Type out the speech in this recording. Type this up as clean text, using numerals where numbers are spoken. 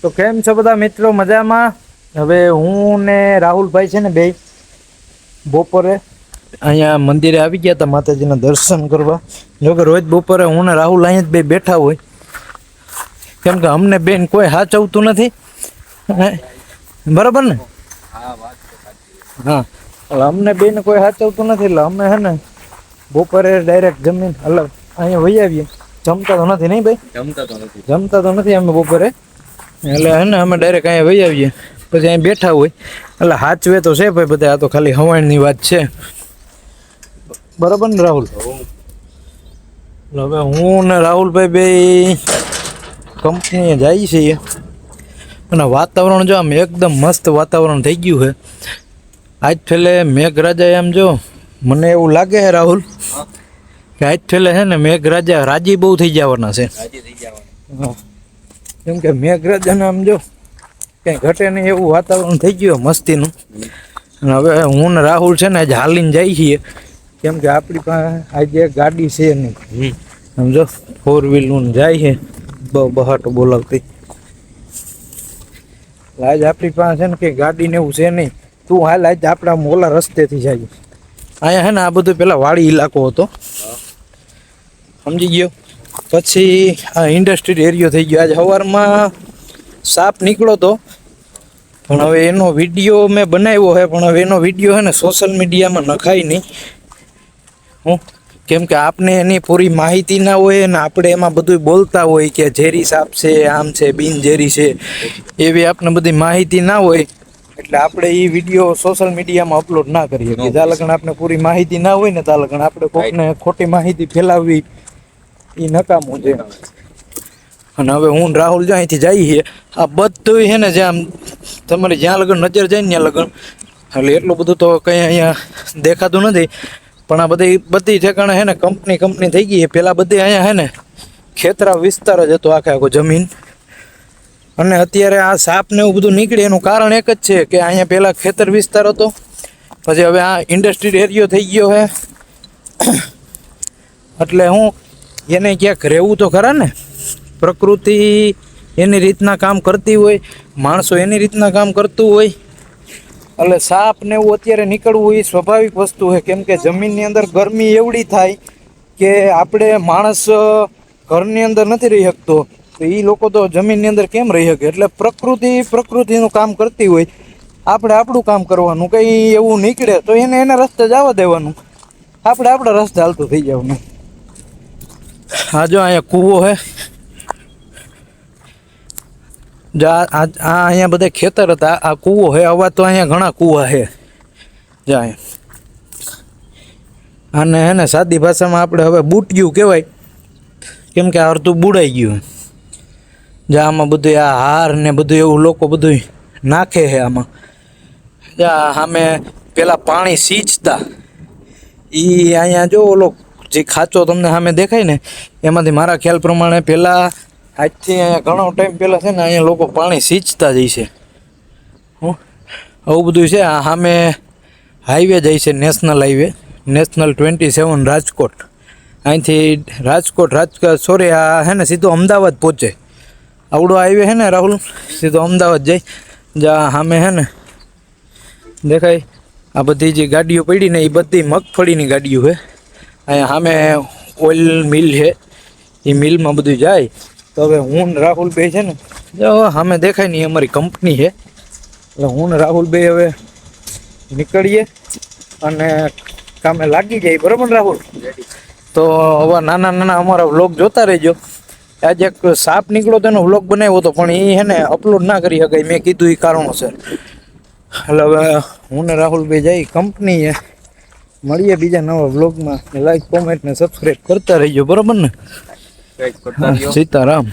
તો કેમ છો બધા મિત્રો? મજામાં? હવે હું ને રાહુલભાઈ છે ને બે બપોરે અહીંયા મંદિરે આવી ગયા હતા માતાજીના દર્શન કરવા. જોકે રોજ બપોરે હું ને રાહુલ અહીંયા જ બે બેઠા હોય, કેમ કે અમને બેન કોઈ હાચવતું નથી. બરાબર ને? હા, અમને બેન કોઈ હાચવતું નથી એટલે અમે હે ને બપોરે ડાયરેક્ટ જમીન અલગ અહીંયા વહી આવીએ. જમતા તો નથી નહીં ભાઈ? જમતા તો નથી અમે બપોરે, એટલે હે ને અમે ડાયરેક્ટ અહીંયા વહી આવીએ. પછી અહીં બેઠા હોય એટલે હાચવે તો છે ભાઈ બધા, આ તો ખાલી હવાણની વાત છે. બરાબર ને રાહુલ? હવે હું ને રાહુલભાઈ બે કંપનીએ જઈએ છીએ અને વાતાવરણ જો આમ એકદમ મસ્ત વાતાવરણ થઈ ગયું છે. આજ છેલ્લે મેઘરાજા એમ જો મને એવું લાગે છે રાહુલ કે આજ છેલ્લે છે ને મેઘરાજા રાજી બહુ થઈ જવાના છે. કેમ કે મેઘરાજાને આમ જો કંઈ ઘટે નહીં એવું વાતાવરણ થઈ ગયું મસ્તીનું. અને હવે હું ને રાહુલ છે ને આજે હાલીને જાય છીએ, કેમ કે આપણી પાસે આજે ગાડી છે નહીં. સમજો 4 વ્હીલનું જાય છે બહાટો બોલાવતી. આજ આપણી પાસે છે ને કંઈ ગાડી ને એવું છે નહીં. તું હાલ આજ આપણા ઓલા રસ્તેથી જાય. અહીંયા છે ને આ બધું પેલા વાડી ઇલાકો હતો, સમજી ગયો. પછી આ ઇન્ડસ્ટ્રીયલ એરિયો થઈ ગયો. આજે સવારમાં સાપ નીકળો તો, પણ હવે એનો વિડીયો મેં બનાવ્યો છે, પણ હવે એનો વિડીયો છે ને સોશિયલ મીડિયામાં નખાય નહીં. હું કેમ કે આપને એની પૂરી માહિતી ના હોય ને આપણે એમાં બધું બોલતા હોય કે ઝેરી સાપ છે, આમ છે, બિનઝેરી છે, એવી આપણે બધી માહિતી ના હોય એટલે આપણે એ વિડીયો સોશિયલ મીડિયામાં અપલોડ ના કરીએ. કે જ્યાં લગન આપણે પૂરી માહિતી ના હોય ને ત્યાં લગન આપણે કોઈને ખોટી માહિતી ફેલાવવી એ નકામું છે. અને હવે હું રાહુલ જો અહીંથી જઈએ, આ બધું છે ને જ્યાં તમારે જ્યાં લગન નજર જાય ને ત્યાં લગન, એટલે એટલું બધું તો કંઈ અહીંયા દેખાતું નથી. પણ આ બધી ઠેકાણે છે ને કંપની થઈ ગઈ. પેલા બધી અહીંયા છે ને ખેતરા વિસ્તાર જ હતો, આખો જમીન. અને અત્યારે આ સાપ ને એવું બધું નીકળે એનું કારણ એક જ છે કે અહીંયા પહેલાં ખેતર વિસ્તાર હતો, પછી હવે આ ઇન્ડસ્ટ્રીયલ એરિયો થઈ ગયો છે. એટલે હું એને ક્યાંક રહેવું તો ખરા ને. પ્રકૃતિ એની રીતના કામ કરતી હોય, માણસો એની રીતના કામ કરતું હોય, એટલે સાપ ને એવું અત્યારે નીકળવું એ સ્વાભાવિક વસ્તુ છે. કેમ કે જમીનની અંદર ગરમી એવડી થાય કે આપણે માણસ ઘરની અંદર નથી રહી શકતો, તો એ લોકો તો જમીનની અંદર કેમ રહી શકે? એટલે પ્રકૃતિનું કામ કરતી હોય, આપણે આપણું કામ કરવાનું. કંઈ એવું નીકળે તો એને એના રસ્તે જવા દેવાનું, આપણે આપણા રસ્તે હાલતું થઈ જવાનું. આ જો અહીંયા કૂવો છે, અહીંયા બધા ખેતર હતા, આ કૂવો છે. આવા તો અહીંયા ઘણા કૂવા છે. જાય આને હે ને સાદી ભાષામાં આપણે હવે બૂટ્યું કહેવાય, કેમ કે અડધું બુડાઈ ગયું. જા આમાં બધું આ હાર ને બધું એવું લોકો બધું નાખે છે આમાં. જા સામે પેલા પાણી સિંચતા એ અહીંયા જો ઓલો જે ખાંચો તમને સામે દેખાય ને એમાંથી મારા ખ્યાલ પ્રમાણે પહેલાં આજથી અહીંયા ઘણો ટાઈમ પહેલાં છે ને અહીંયા લોકો પાણી સિંચતા જાય છે. આવું બધું છે. આ સામે હાઈવે જાય છે, નેશનલ હાઈવે, નેશનલ 27 રાજકોટ. અહીંથી રાજકોટ સોરી આ છે ને સીધો અમદાવાદ પહોંચે. આવડો હાઈવે છે ને રાહુલ, સીધો અમદાવાદ જાય. જ્યાં સામે છે ને દેખાય આ બધી જે ગાડીઓ પડી ને એ બધી મગફળીની ગાડીઓ છે. અહીંયા સામે ઓઇલ મિલ છે, એ મિલમાં બધું જાય. તો હવે હું ને રાહુલ બે છે ને જો સામે દેખાય ને અમારી કંપની છે, એટલે હું ને રાહુલ બે હવે નીકળીએ અને કામે લાગી જાય. બરાબર રાહુલ? તો હવે નાના અમારા વ્લોગ જોતા રહેજો. આજે એક સાપ નીકળ્યો તો એનો વ્લોગ બનાવ્યો હતો, પણ એ છે ને અપલોડ ના કરી શકાય, મેં કીધું એ કારણોસર. એટલે હવે હું ને રાહુલ બે જઈ કંપનીએ. મળીએ બીજા નવા વ્લોગમાં. લાઈક, કોમેન્ટ ને સબસ્ક્રાઈબ કરતા રહીજો. બરાબર ને? સીતારામ.